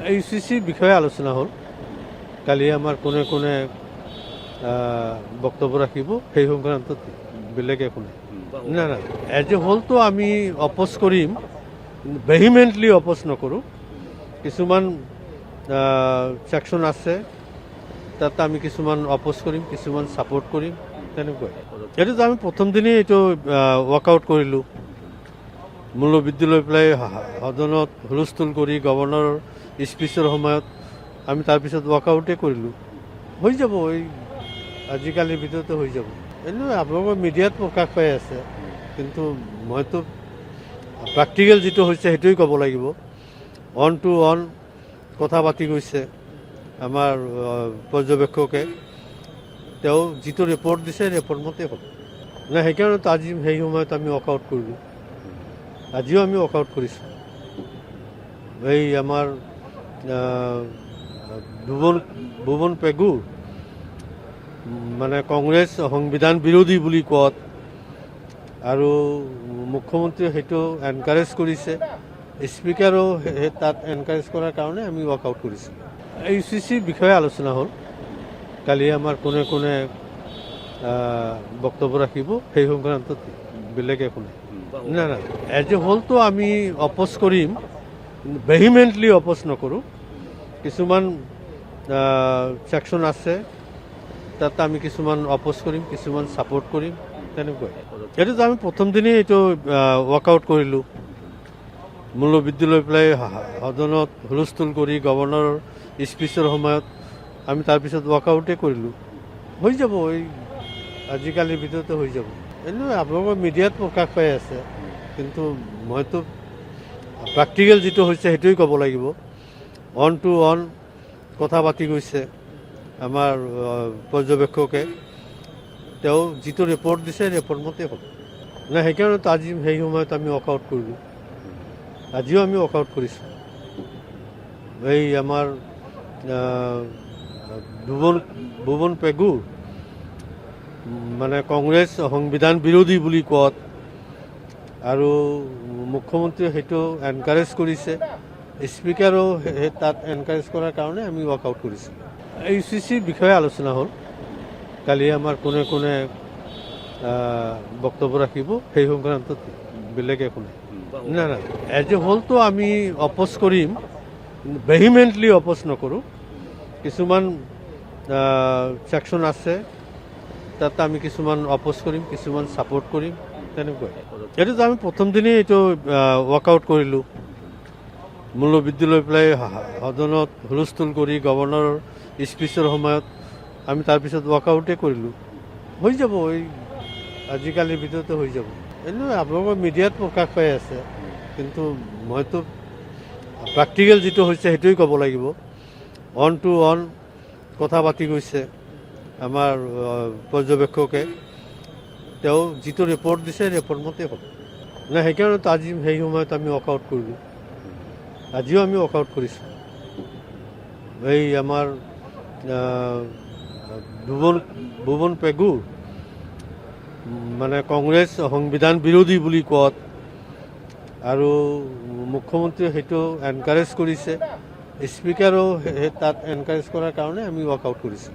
ইউচিচিৰ বিষয়ে আলোচনা হ'ল। কালি আমাৰ কোনে কোনে বক্তব্য ৰাখিব সেই সংক্ৰান্তত বেলেগ একো নাই। নাই নাই, এজ এ হ'লটো আমি অপ'জ কৰিম, ভেহিমেণ্টলি অপ'জ নকৰোঁ। কিছুমান ছেকশ্যন আছে, তাত আমি কিছুমান অপ'জ কৰিম, কিছুমান ছাপৰ্ট কৰিম, তেনেকুৱাই। এইটোতো আমি প্ৰথম দিনেই এইটো ৱৰ্কআউট কৰিলোঁ। মূল্যবৃদ্ধি লৈ পেলাই সদনত হুলস্থুল কৰি গভৰ্ণৰৰ স্পীচৰ সময়ত আমি তাৰপিছত ৱৰ্কআউটেই কৰিলোঁ। হৈ যাব, এই আজিকালিৰ ভিতৰতে হৈ যাব। এনেও আপোনালোকৰ মিডিয়াত প্ৰকাশ পাই আছে, কিন্তু মইতো প্ৰেক্টিকেল যিটো হৈছে সেইটোৱেই ক'ব লাগিব। অন টু অন কথা পাতি গৈছে আমাৰ পৰ্যবেক্ষকে। তেওঁ যিটো ৰিপৰ্ট দিছে ৰিপৰ্ট মতে হ'ল। নাই, সেইকাৰণেতো আজি সেই সময়ত আমি ৱৰ্কআউট কৰিলোঁ। আজিও আমি ৱৰ্কআউট কৰিছোঁ। এই আমাৰ ভুৱন পেগু মানে কংগ্ৰেছ সংবিধান বিৰোধী বুলি কোৱাত, আৰু মুখ্যমন্ত্ৰীয়ে সেইটো এনকাৰেজ কৰিছে, স্পীকাৰেও তাত এনকাৰেজ কৰাৰ কাৰণে আমি ৱৰ্কআউট কৰিছোঁ। ইউচিচিৰ বিষয়ে আলোচনা হ'ল। কালি আমাৰ কোনে কোনে বক্তব্য ৰাখিব সেই সংক্ৰান্তত বেলেগ একো নাই। নাই নাই, এজ এ হ'লটো আমি অপ'জ কৰিম, ভেহিমেণ্টলি অপ'জ নকৰোঁ। কিছুমান ছেকশ্যন আছে, তাত আমি কিছুমান অপ'জ কৰিম, কিছুমান ছাপৰ্ট কৰিম, তেনেকুৱাই। এইটোতো আমি প্ৰথম দিনেই এইটো ৱৰ্কআউট কৰিলোঁ। মূল্যবৃদ্ধি লৈ পেলাই সদনত হুলস্থুল কৰি গভৰ্ণৰৰ স্পীচৰ সময়ত আমি তাৰপিছত ৱৰ্কআউটেই কৰিলোঁ। হৈ যাব, এই আজিকালিৰ ভিতৰতে হৈ যাব। এনেও আপোনালোকৰ মিডিয়াত প্ৰকাশ পাই আছে, কিন্তু মইতো প্ৰেক্টিকেল যিটো হৈছে সেইটোৱেই ক'ব লাগিব। অন টু অন কথা পাতি গৈছে আমাৰ পৰ্যবেক্ষকে। তেওঁ যিটো ৰিপৰ্ট দিছে ৰিপৰ্ট মতে হ'ল। নাই, সেইকাৰণেতো আজি সেই সময়ত আমি ৱৰ্কআউট কৰিলোঁ। আজিও আমি ৱৰ্কআউট কৰিছোঁ। এই আমাৰ ভুৱন পেগু মানে কংগ্ৰেছ সংবিধান বিৰোধী বুলি কোৱাত, আৰু মুখ্যমন্ত্ৰীয়ে সেইটো এনকাৰেজ কৰিছে, স্পীকাৰেও তাত এনকাৰেজ কৰাৰ কাৰণে আমি ৱৰ্কআউট কৰিছোঁ। ইউচিচিৰ বিষয়ে আলোচনা হ'ল। কালি আমাৰ কোনে কোনে বক্তব্য ৰাখিব সেই সংক্ৰান্তত বেলেগ একো নাই। নাই নাই, এজ এ হ'লটো আমি অপ'জ কৰিম, ভেহিমেণ্টলি অপ'জ নকৰোঁ। কিছুমান ছেকশ্যন আছে, তাত আমি কিছুমান অপ'জ কৰিম, কিছুমান ছাপৰ্ট কৰিম, তেনেকুৱাই। এইটোতো আমি প্ৰথম দিনেই এইটো ৱৰ্কআউট কৰিলোঁ। মূল্যবৃদ্ধি লৈ পেলাই সদনত হুলস্থুল কৰি গভৰ্ণৰৰ স্পীচৰ সময়ত আমি তাৰপিছত ৱৰ্কআউটেই কৰিলোঁ। হৈ যাব, এই আজিকালিৰ ভিতৰতে হৈ যাব। এনেও আপোনালোকৰ মিডিয়াত প্ৰকাশ পাই আছে, কিন্তু মইতো প্ৰেক্টিকেল যিটো হৈছে সেইটোৱেই ক'ব লাগিব। অন টু অন কথা পাতি গৈছে আমাৰ পৰ্যবেক্ষকে। তেওঁ যিটো ৰিপৰ্ট দিছে ৰিপৰ্ট মতে হ'ল। নাই, সেইকাৰণেতো আজি সেই সময়ত আমি ৱৰ্কআউট কৰিলোঁ। আজিও আমি ৱৰ্কআউট কৰিছোঁ। এই আমাৰ ভুৱন পেগু মানে কংগ্ৰেছ সংবিধান বিৰোধী বুলি কোৱাত, আৰু মুখ্যমন্ত্ৰীয়ে সেইটো এনকাৰেজ কৰিছে, স্পীকাৰেও তাত এনকাৰেজ কৰাৰ কাৰণে আমি ৱৰ্কআউট কৰিছোঁ।